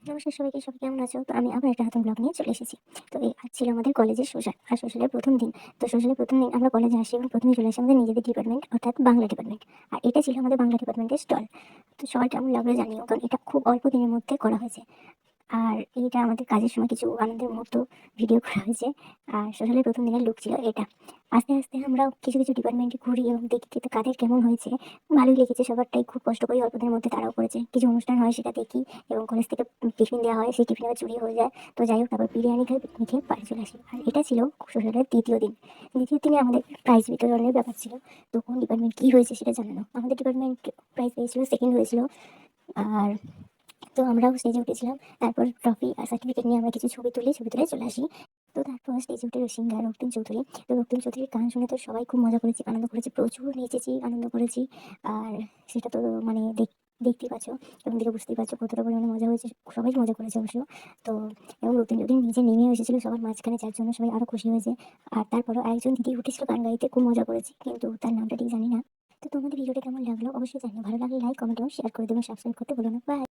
নমস্কার সবাইকে, সবাই কেমন আছো? তো আমি আবার একটা নতুন ব্লগ নিয়ে চলে এসেছি। তো এই আজ ছিল আমাদের কলেজের সোশ্যাল, আর সোশ্যালের ১ম দিন। তো সোশ্যালের ১ম দিন আমরা কলেজে আসি এবং ১ম চলে আসি আমাদের নিজেদের ডিপার্টমেন্ট, অর্থাৎ বাংলা ডিপার্টমেন্ট। আর এটা ছিল আমাদের বাংলা ডিপার্টমেন্টের স্টল। তো সবার কেমন লাগলো জানিও, কারণ এটা খুব অল্প দিনের মধ্যে করা হয়েছে। আর এইটা আমাদের কাজের সময় কিছু আনন্দের মুহূর্ত ভিডিও করা হয়েছে। আর সোশ্যালের ১ম দিনের লুক ছিল এটা। আস্তে, আস্তে আমরা কিছু, কিছু ডিপার্টমেন্টে ঘুরি এবং দেখি তো কাদের কেমন হয়েছে। ভালোই লেগেছে সবারটাই, খুব কষ্ট করে অল্প দিনের মধ্যে তারাও করেছে। কিছু অনুষ্ঠান হয় সেটা দেখি এবং কলেজ থেকে টিফিন দেওয়া হয়, সেই টিফিন আবার চুরি হয়ে যায়। তো যাই হোক, তারপর বিরিয়ানি খাই, পিকনিক খেয়ে বাড়ি চলে আসি। আর এটা ছিল সোশ্যালের ২য় দিন। ২য় দিনে আমাদের প্রাইজ বিতরণের ব্যাপার ছিল। তো কোন ডিপার্টমেন্ট কী হয়েছে সেটা জানানো। আমাদের ডিপার্টমেন্ট প্রাইজ পেয়েছিল, 2nd হয়েছিল। আর তো আমরাও স্টেজে উঠেছিলাম। তারপর ট্রফি আর সার্টিফিকেট নিয়ে আমরা কিছু ছবি তুলে চলে আসি। তো তারপর স্টেজে উঠে সিঙ্গার রক্তিম চৌধুরী। তো রক্তিম চৌধুরীর গান শুনে তো সবাই খুব মজা করেছি, আনন্দ করেছি, প্রচুর নেচেছি, আনন্দ করেছি। আর সেটা তো মানে দেখতেই পাচ্ছ এবং দেখে বুঝতেই পারছো কতটা পরিমাণে মজা হয়েছে। সবাই মজা করেছে অবশ্য। তো এবং রক্তিম চৌধুরী নিজে নেমেও এসেছিল সবার মাঝখানে, যার জন্য সবাই আরও খুশি হয়েছে। আর তারপরেও আরেকজন দিদি উঠেছিল গান গাইতে, খুব মজা করেছি, কিন্তু তার নামটা ঠিক জানি না। তো তোমাদের ভিডিওটা কেমন লাগলো অবশ্যই জানিও। ভালো লাগলে লাইক, কমেন্ট এবং শেয়ার করে দেবে, সাবস্ক্রাইব করতে ভুলো না। বাই।